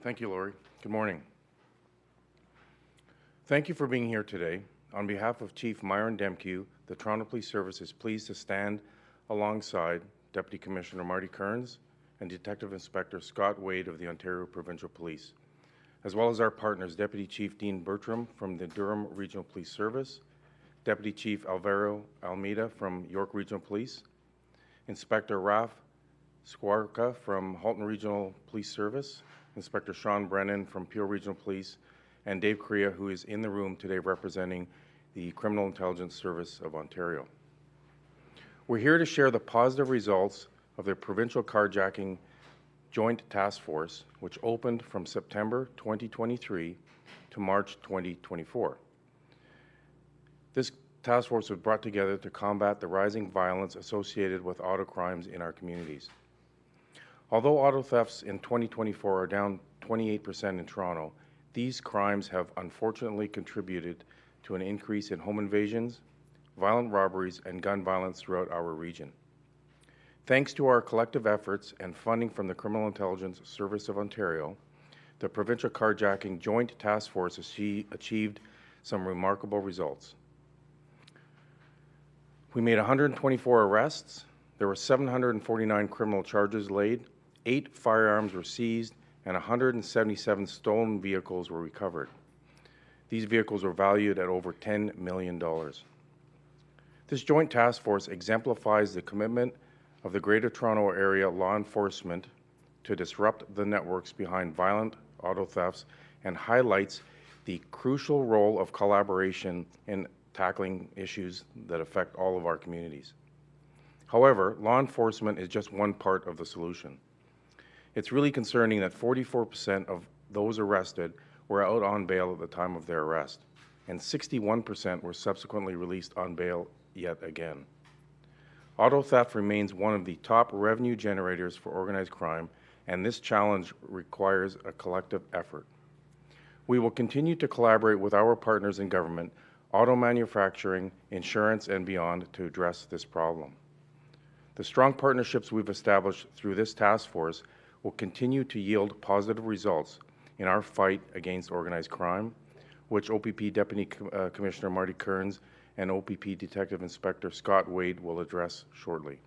Thank you, Lori. Good morning. Thank you for being here today. On behalf of Chief Myron Demkew, the Toronto Police Service is pleased to stand alongside Deputy Commissioner Marty Kearns and Detective Inspector Scott Wade of the Ontario Provincial Police, as well as our partners, Deputy Chief Dean Bertrim from the Durham Regional Police Service, Deputy Chief Alvaro Almeida from York Regional Police, Inspector Raf Skwarka from Halton Regional Police Service, Inspector Sean Brennan from Peel Regional Police, and Dave Correa, who is in the room today representing the Criminal Intelligence Service of Ontario. We're here to share the positive results of the Provincial Carjacking Joint Task Force, which opened from September 2023 to March 2024. This task force was brought together to combat the rising violence associated with auto crimes in our communities. Although auto thefts in 2024 are down 28% in Toronto, these crimes have unfortunately contributed to an increase in home invasions, violent robberies, and gun violence throughout our region. Thanks to our collective efforts and funding from the Criminal Intelligence Service of Ontario, the Provincial Carjacking Joint Task Force achieved some remarkable results. We made 124 arrests, there were 749 criminal charges laid, 8 firearms were seized, and 177 stolen vehicles were recovered. These vehicles were valued at over $10 million. This joint task force exemplifies the commitment of the Greater Toronto Area law enforcement to disrupt the networks behind violent auto thefts and highlights the crucial role of collaboration in tackling issues that affect all of our communities. However, law enforcement is just one part of the solution. It's really concerning that 44% of those arrested were out on bail at the time of their arrest, and 61% were subsequently released on bail yet again. Auto theft remains one of the top revenue generators for organized crime, and this challenge requires a collective effort. We will continue to collaborate with our partners in government, auto manufacturing, insurance, and beyond to address this problem. The strong partnerships we've established through this task force will continue to yield positive results in our fight against organized crime, which OPP Deputy Commissioner Marty Kearns and OPP Detective Inspector Scott Wade will address shortly.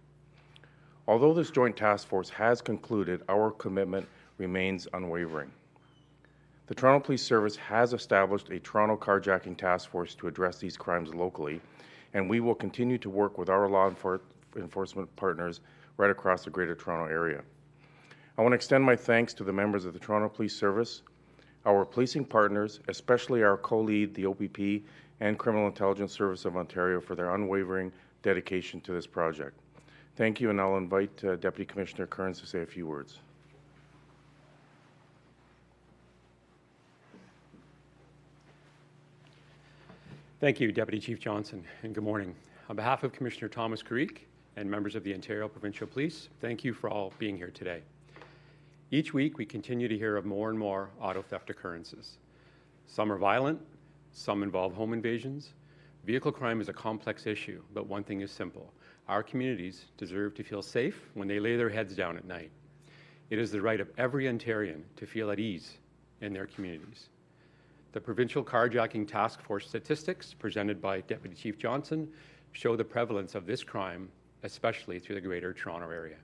Although this joint task force has concluded, our commitment remains unwavering. The Toronto Police Service has established a Toronto Carjacking Task Force to address these crimes locally, and we will continue to work with our law enforcement partners right across the Greater Toronto Area. I want to extend my thanks to the members of the Toronto Police Service, our policing partners, especially our co-lead, the OPP, and Criminal Intelligence Service of Ontario for their unwavering dedication to this project. Thank you, and I'll invite Deputy Commissioner Kearns to say a few words. Thank you, Deputy Chief Johnson, and good morning. On behalf of Commissioner Thomas Carrique and members of the Ontario Provincial Police, thank you for all being here today. Each week, we continue to hear of more and more auto theft occurrences. Some are violent, some involve home invasions. Vehicle crime is a complex issue, but one thing is simple. Our communities deserve to feel safe when they lay their heads down at night. It is the right of every Ontarian to feel at ease in their communities. The Provincial Carjacking Task Force statistics presented by Deputy Chief Johnson show the prevalence of this crime, especially through the Greater Toronto Area.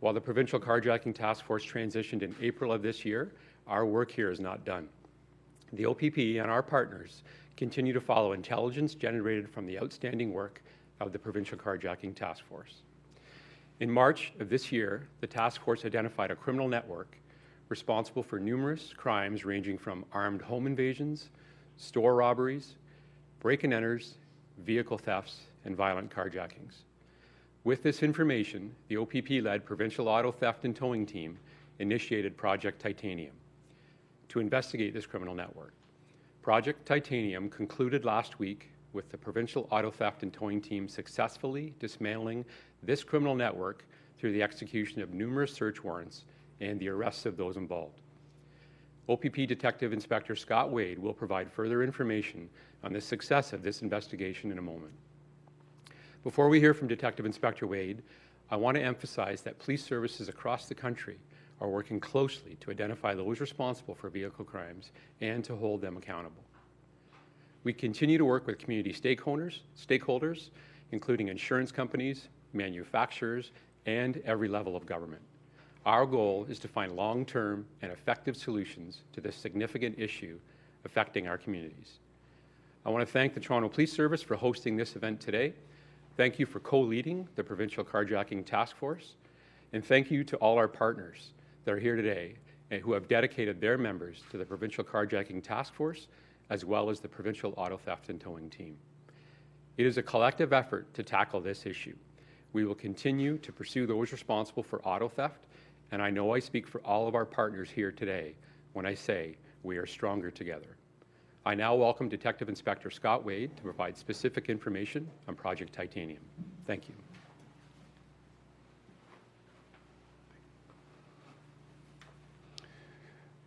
While the Provincial Carjacking Task Force transitioned in April of this year, our work here is not done. The OPP and our partners continue to follow intelligence generated from the outstanding work of the Provincial Carjacking Task Force. In March of this year, the task force identified a criminal network responsible for numerous crimes ranging from armed home invasions, store robberies, break-and-enters, vehicle thefts, and violent carjackings. With this information, the OPP-led Provincial Auto Theft and Towing Team initiated Project Titanium to investigate this criminal network. Project Titanium concluded last week with the Provincial Auto Theft and Towing Team successfully dismantling this criminal network through the execution of numerous search warrants and the arrests of those involved. OPP Detective Inspector Scott Wade will provide further information on the success of this investigation in a moment. Before we hear from Detective Inspector Wade, I want to emphasize that police services across the country are working closely to identify those responsible for vehicle crimes and to hold them accountable. We continue to work with community stakeholders, including insurance companies, manufacturers, and every level of government. Our goal is to find long-term and effective solutions to this significant issue affecting our communities. I want to thank the Toronto Police Service for hosting this event today. Thank you for co-leading the Provincial Carjacking Task Force. And thank you to all our partners that are here today and who have dedicated their members to the Provincial Carjacking Task Force, as well as the Provincial Auto Theft and Towing Team. It is a collective effort to tackle this issue. We will continue to pursue those responsible for auto theft, and I know I speak for all of our partners here today when I say we are stronger together. I now welcome Detective Inspector Scott Wade to provide specific information on Project Titanium. Thank you.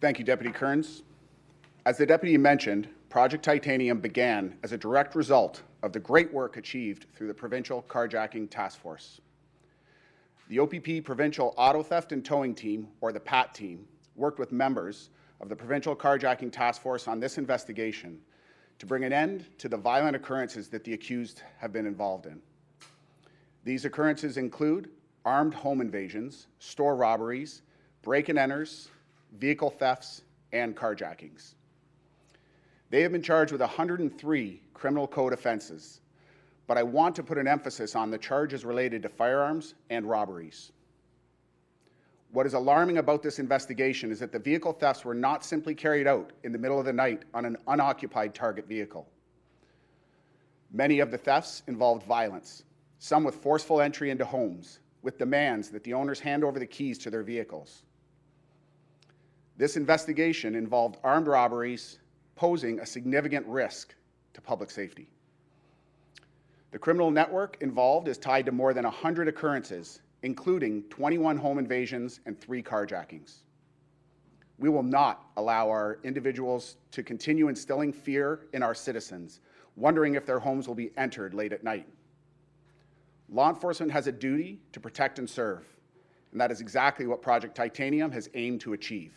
Thank you, Deputy Kearns. As the Deputy mentioned, Project Titanium began as a direct result of the great work achieved through the Provincial Carjacking Task Force. The OPP Provincial Auto Theft and Towing Team, or the PAT team, worked with members of the Provincial Carjacking Task Force on this investigation to bring an end to the violent occurrences that the accused have been involved in. These occurrences include armed home invasions, store robberies, break-and-enters, vehicle thefts, and carjackings. They have been charged with 103 criminal code offenses, but I want to put an emphasis on the charges related to firearms and robberies. What is alarming about this investigation is that the vehicle thefts were not simply carried out in the middle of the night on an unoccupied target vehicle. Many of the thefts involved violence, some with forceful entry into homes, with demands that the owners hand over the keys to their vehicles. This investigation involved armed robberies, posing a significant risk to public safety. The criminal network involved is tied to more than 100 occurrences, including 21 home invasions and 3 carjackings. We will not allow our individuals to continue instilling fear in our citizens, wondering if their homes will be entered late at night. Law enforcement has a duty to protect and serve, and that is exactly what Project Titanium has aimed to achieve.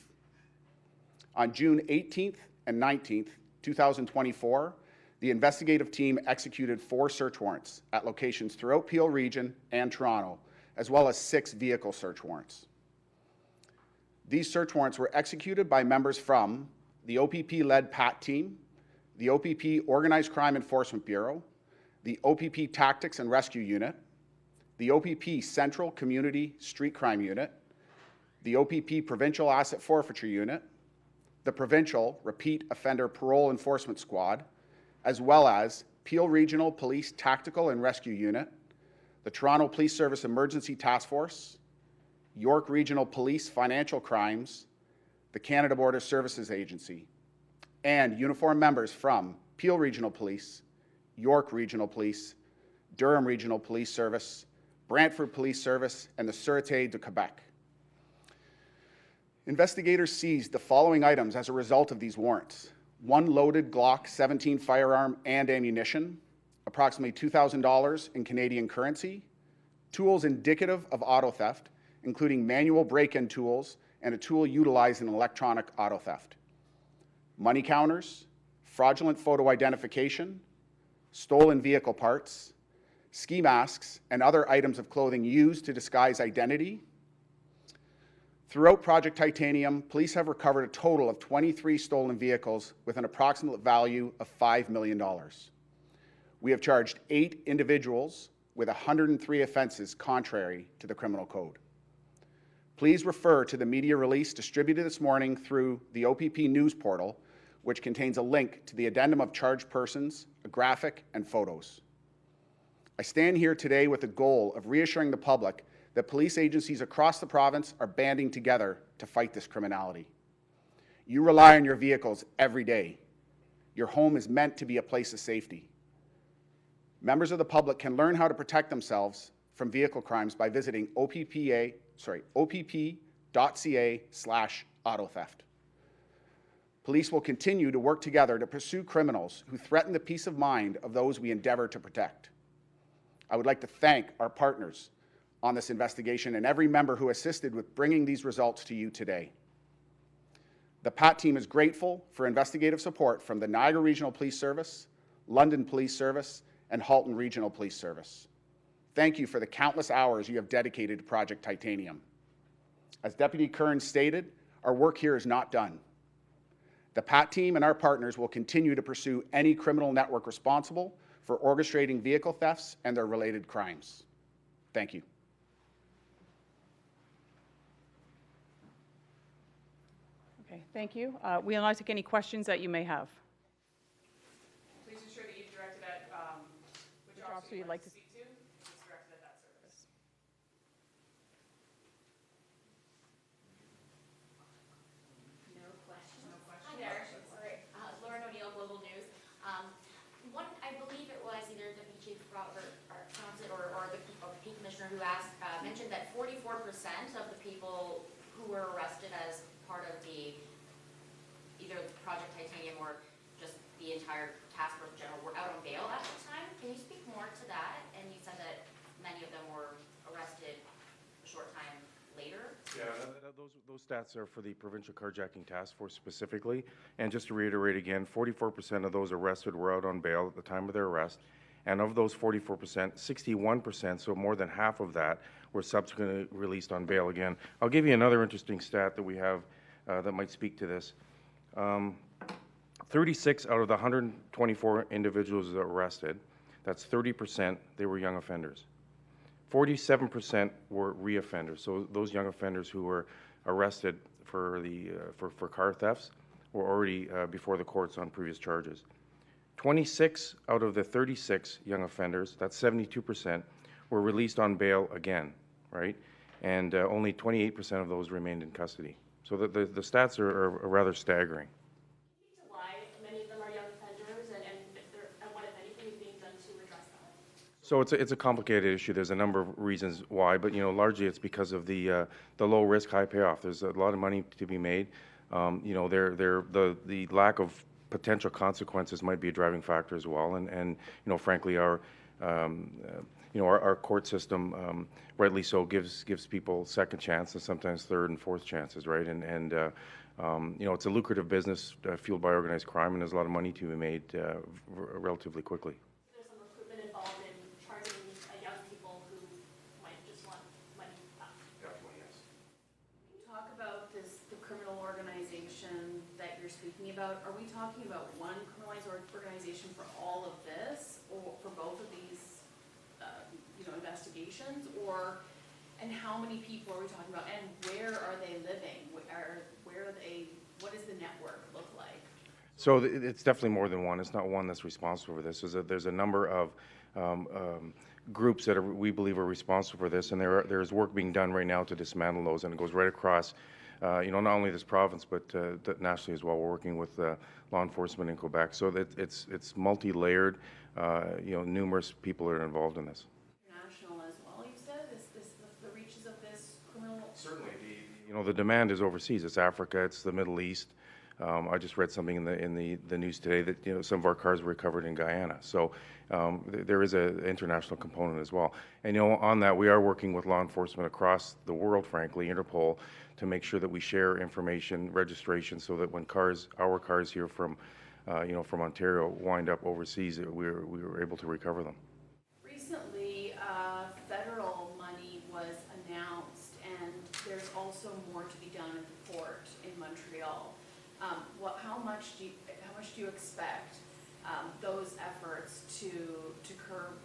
On June 18th and 19th, 2024, the investigative team executed 4 search warrants at locations throughout Peel Region and Toronto, as well as 6 vehicle search warrants. These search warrants were executed by members from the OPP-led PAT team, the OPP Organized Crime Enforcement Bureau, the OPP Tactics and Rescue Unit, the OPP Central Community Street Crime Unit, the OPP Provincial Asset Forfeiture Unit, the Provincial Repeat Offender Parole Enforcement Squad, as well as Peel Regional Police Tactical and Rescue Unit, the Toronto Police Service Emergency Task Force, York Regional Police Financial Crimes, the Canada Border Services Agency, and uniformed members from Peel Regional Police, York Regional Police, Durham Regional Police Service, Brantford Police Service, and the Sûreté de Quebec. Investigators seized the following items as a result of these warrants: 1 loaded Glock 17 firearm and ammunition, approximately $2,000 in Canadian currency, tools indicative of auto theft, including manual break-in tools and a tool utilized in electronic auto theft, money counters, fraudulent photo identification, stolen vehicle parts, ski masks, and other items of clothing used to disguise identity. Throughout Project Titanium, police have recovered a total of 23 stolen vehicles with an approximate value of $5 million. We have charged 8 individuals with 103 offenses contrary to the criminal code. Please refer to the media release distributed this morning through the OPP News portal, which contains a link to the addendum of charged persons, a graphic, and photos. I stand here today with the goal of reassuring the public that police agencies across the province are banding together to fight this criminality. You rely on your vehicles every day. Your home is meant to be a place of safety. Members of the public can learn how to protect themselves from vehicle crimes by visiting opp.ca/autotheft. Police will continue to work together to pursue criminals who threaten the peace of mind of those we endeavor to protect. I would like to thank our partners, on this investigation and every member who assisted with bringing these results to you today. The PAT team is grateful for investigative support from the Niagara Regional Police Service, London Police Service, and Halton Regional Police Service. Thank you for the countless hours you have dedicated to Project Titanium. As Deputy Kearns stated, our work here is not done. The PAT team and our partners will continue to pursue any criminal network responsible for orchestrating vehicle thefts and their related crimes. Thank you. Okay, thank you. We will now take any questions that you may have. Please ensure that you've directed at which officer you'd like to speak to. It's directed at that service. No questions. No questions. Hi there. Sorry. Lauren O'Neill, Global News. I believe it was either Deputy Chief Robert Thompson or the P Commissioner who asked, mentioned that 44% of the people who were arrested as part of either Project Titanium or just the entire task force in general were out on bail at the time. Can you speak more to that? And you said that many of them were arrested a short time later. Yeah, those stats are for the Provincial Carjacking Task Force specifically. And just to reiterate again, 44% of those arrested were out on bail at the time of their arrest. And of those 44%, 61%, so more than half of that, were subsequently released on bail again. I'll give you another interesting stat that we have that might speak to this. 36 out of the 124 individuals arrested, that's 30%, they were young offenders. 47% were reoffenders, so those young offenders who were arrested for car thefts were already before the courts on previous charges. 26 out of the 36 young offenders, that's 72%, were released on bail again, right? And only 28% of those remained in custody. So the stats are rather staggering. Can you speak to why many of them are young offenders and what, if anything, is being done to address that? So it's a complicated issue. There's a number of reasons why, but largely it's because of the low risk, high payoff. There's a lot of money to be made. The lack of potential consequences might be a driving factor as well. And frankly, our court system, rightly so, gives people second chance and sometimes third and fourth chances, right? And it's a lucrative business fueled by organized crime, and there's a lot of money to be made relatively quickly. There's some recruitment involved in targeting young people who might just want money. Definitely, yes. Can you talk about the criminal organization that you're speaking about? Are we talking about one criminalized organization for all of this, or for both of these investigations, and how many people are we talking about, and where are they living? What does the network look like? So it's definitely more than one. It's not one that's responsible for this. There's a number of groups that we believe are responsible for this, and there's work being done right now to dismantle those, and it goes right across not only this province, but nationally as well. We're working with law enforcement in Quebec, so that it's multi-layered. Numerous people are involved in this. International as well, you said? The reaches of this criminal? Certainly. The demand is overseas. It's Africa. It's the Middle East. I just read something in the news today that some of our cars were recovered in Guyana. So there is an international component as well. And on that, we are working with law enforcement across the world, frankly, Interpol, to make sure that we share information, registration, so that when our cars here from Ontario wind up overseas, we were able to recover them. Recently, federal money was announced, and there's also more to be done at the port in Montreal. How much do you expect those efforts to curb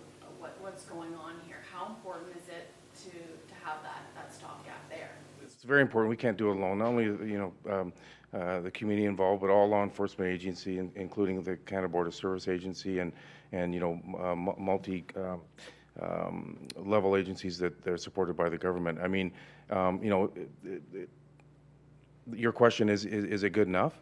what's going on here? How important is it to have that stopgap there? It's very important. We can't do it alone. Not only the community involved, but all law enforcement agency, including the Canada Border Service Agency and multi level agencies that are supported by the government. I mean, your question is it good enough?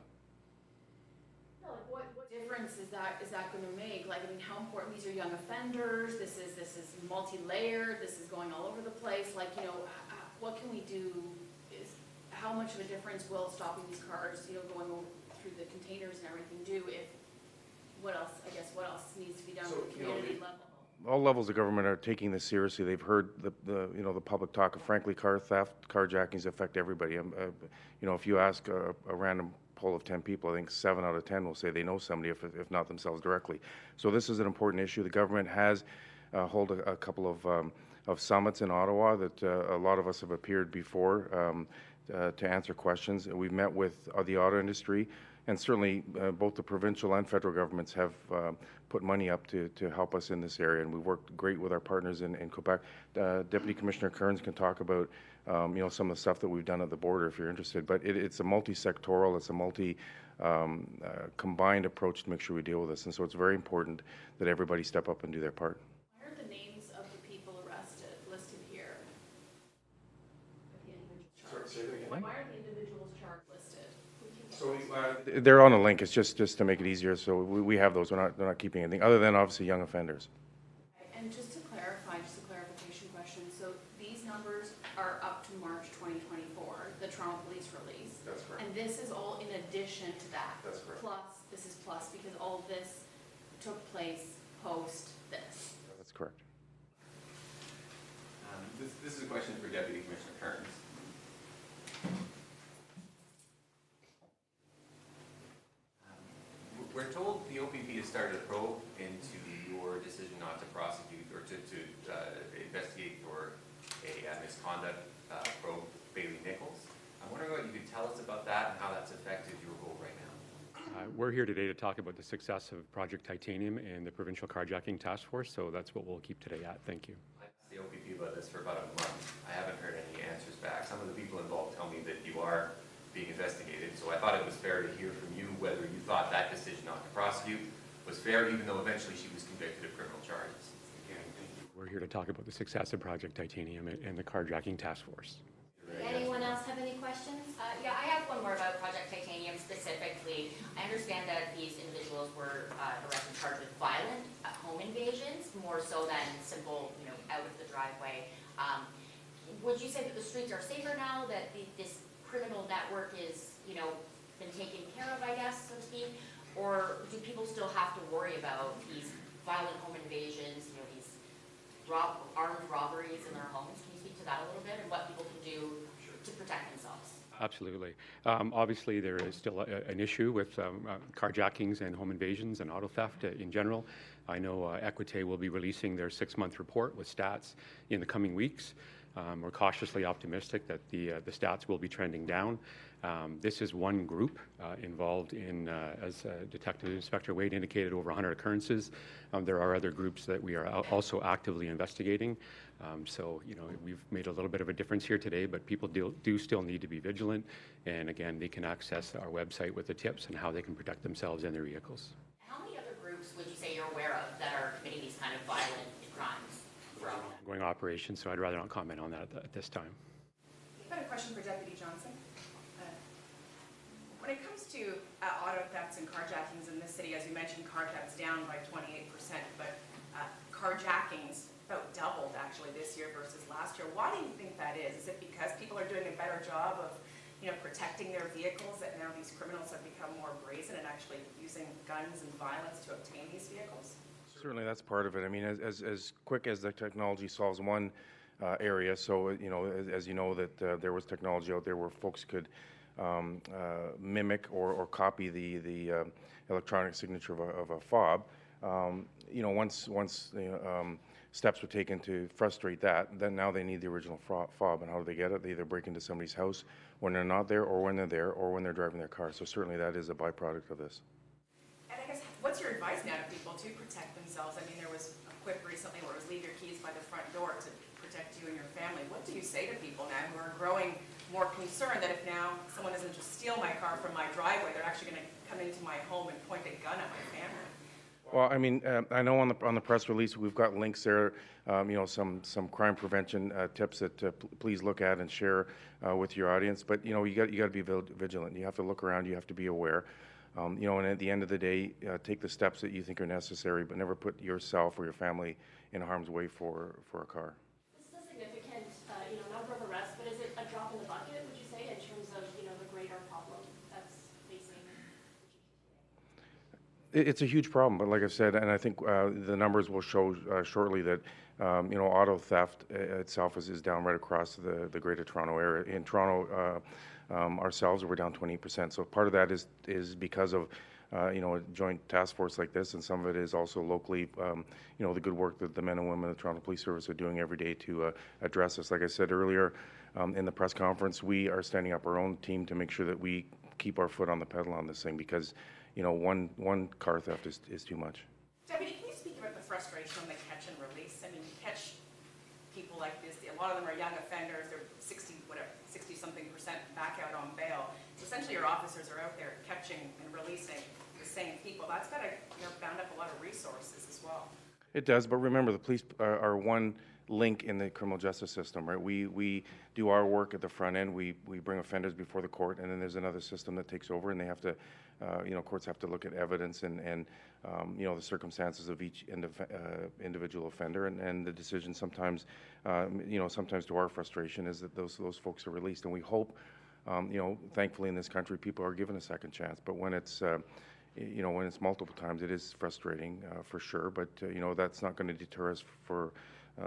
No, what difference is that going to make? How important? These are young offenders. This is multi-layered. This is going all over the place. What can we do? How much of a difference will stopping these cars, going through the containers and everything do? What else needs to be done at the community level? all levels of government are taking this seriously. They've heard the public talk. Frankly, car theft, carjackings affect everybody. If you ask a random poll of 10 people, I think 7 out of 10 will say they know somebody, if not themselves directly. So this is an important issue. The government has held a couple of summits in Ottawa that a lot of us have appeared before to answer questions. We've met with the auto industry, and certainly both the provincial and federal governments have put money up to help us in this area, and we've worked great with our partners in Quebec. Deputy Commissioner Kearns can talk about some of the stuff that we've done at the border if you're interested, but it's a multi-sectoral, it's a combined approach to make sure we deal with this, and so it's very important that everybody step up and do their part. Why are the names of the people arrested listed here? Sorry, say that again? Why are the individuals charged listed? So they're on a link. It's just to make it easier. So we have those. They're not keeping anything other than obviously young offenders. And just to clarify, just a clarification question. So these numbers are up to March 2024, the Toronto Police release. That's correct. And this is all in addition to that. That's correct. This is plus because all this took place post this. That's correct. This is a question for Deputy Commissioner Kearns. We're told the OPP has started a probe into your decision not to prosecute or to investigate for a misconduct probe Bailey Nichols. I'm wondering what you could tell us about that and how that's affected your role right now. We're here today to talk about the success of Project Titanium and the Provincial Carjacking Task Force, so that's what we'll keep today at. Thank you. I asked the OPP about this for about a month. I haven't heard any answers back. Some of the people involved tell me that you are being investigated, so I thought it was fair to hear from you whether you thought that decision not to prosecute was fair, even though eventually she was convicted of criminal charges. Again, thank you. We're here to talk about the success of Project Titanium and the Carjacking Task Force. Anyone else have any questions? Yeah, I have one more about Project Titanium specifically. I understand that these individuals were arrested and charged with violent home invasions, more so than simple, out of the driveway. Would you say that the streets are safer now, that this criminal network is, been taken care of, I guess, so to speak? Or do people still have to worry about these violent home invasions, these armed robberies in their homes? Can you speak to that a little bit and what people can do to protect themselves? Absolutely. Obviously, there is still an issue with carjackings and home invasions and auto theft in general. I know Equite will be releasing their 6-month report with stats in the coming weeks. We're cautiously optimistic that the stats will be trending down. This is one group involved in, as Detective Inspector Wade indicated, over 100 occurrences. There are other groups that we are also actively investigating. So, we've made a little bit of a difference here today, but people do still need to be vigilant. And again, they can access our website with the tips on how they can protect themselves and their vehicles. How many other groups would you say you're aware of that are committing these kind of violent crimes? Ongoing operation, so I'd rather not comment on that at this time. I've got a question for Deputy Johnson. When it comes to auto thefts and carjackings in this city, as you mentioned, car thefts down by 28%, but carjackings about doubled actually this year versus last year. Why do you think that is? Is it because people are doing a better job of protecting their vehicles, that now these criminals have become more brazen and actually using guns and violence to obtain these vehicles? Certainly, that's part of it. I mean, as quick as the technology solves one area, so as you know that there was technology out there where folks could mimic or copy the electronic signature of a fob. Once steps were taken to frustrate that, then now they need the original fob. And how do they get it? They either break into somebody's house when they're not there, or when they're there, or when they're driving their car. So certainly that is a byproduct of this. And I guess, what's your advice now to people to protect themselves? I mean, there was a quip recently where it was leave your keys by the front door to protect you and your family. What do you say to people now who are growing more concerned that if now someone doesn't just steal my car from my driveway, they're actually going to come into my home and point a gun at my family? Well, I mean, I know on the press release we've got links there, some crime prevention tips that please look at and share with your audience. But you got to be vigilant. You have to look around. You have to be aware. And at the end of the day, take the steps that you think are necessary, but never put yourself or your family in harm's way for a car. This is a significant, number of arrests, but is it a drop in the bucket, would you say, in terms of, the greater problem that's facing It's a huge problem, but like I said, and I think the numbers will show shortly that auto theft itself is down right across the Greater Toronto area. In Toronto ourselves, we're down 28%. So part of that is because of a joint task force like this, and some of it is also locally, the good work that the men and women of the Toronto Police Service are doing every day to address this. Like I said earlier in the press conference, we are standing up our own team to make sure that we keep our foot on the pedal on this thing, because one car theft is too much. Deputy, can you speak about the frustration on the catch and release? I mean, you catch people like this, a lot of them are young offenders, they're 60-something% back out on bail. So essentially your officers are out there catching and releasing the same people. That's got to bound up a lot of resources as well. It does, but remember, the police are one link in the criminal justice system, right? We do our work at the front end. We bring offenders before the court, and then there's another system that takes over, and they have to, courts have to look at evidence and the circumstances of each individual offender, and the decision sometimes, sometimes to our frustration, is that those folks are released, and we hope, thankfully in this country, people are given a second chance. But when it's when it's multiple times, it is frustrating for sure. But that's not going to deter us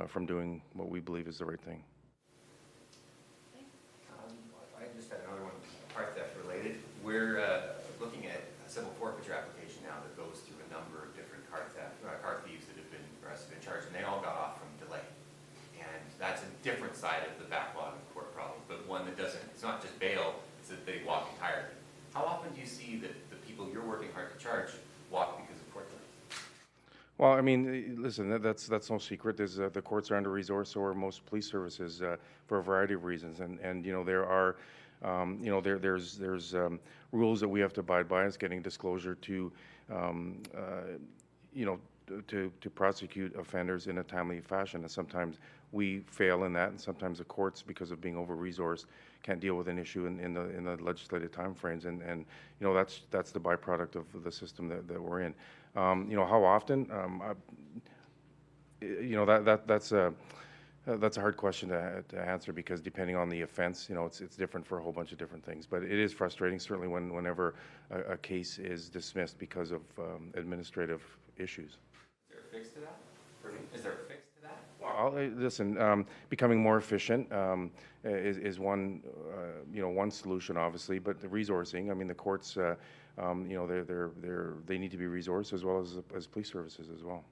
from doing what we believe is the right thing. I just had another one, car theft related. We're looking at a civil forfeiture application now that goes through a number of different car thieves that have been arrested and charged, and they all got off from delay. And that's a different side of the backlog of court problem, but one that doesn't, it's not just bail, it's that they walk entirely. How often do you see that the people you're working hard to charge walk because of court delays? Well, I mean, listen, that's no secret. There's the courts are under-resourced, so are most police services for a variety of reasons, and there are there's rules that we have to abide by. It's getting disclosure to to prosecute offenders in a timely fashion, and sometimes we fail in that, and sometimes the courts, because of being over-resourced, can't deal with an issue in the legislative timeframes, and that's the byproduct of the system that we're in. How often? That's a hard question to answer, because depending on the offense, it's different for a whole bunch of different things. But it is frustrating, certainly, whenever a case is dismissed because of administrative issues. Is there a fix to that? Is there a fix to that? Well, listen, becoming more efficient is one one solution, obviously, but the resourcing. I mean, the courts, they need to be resourced, as well as police services as well.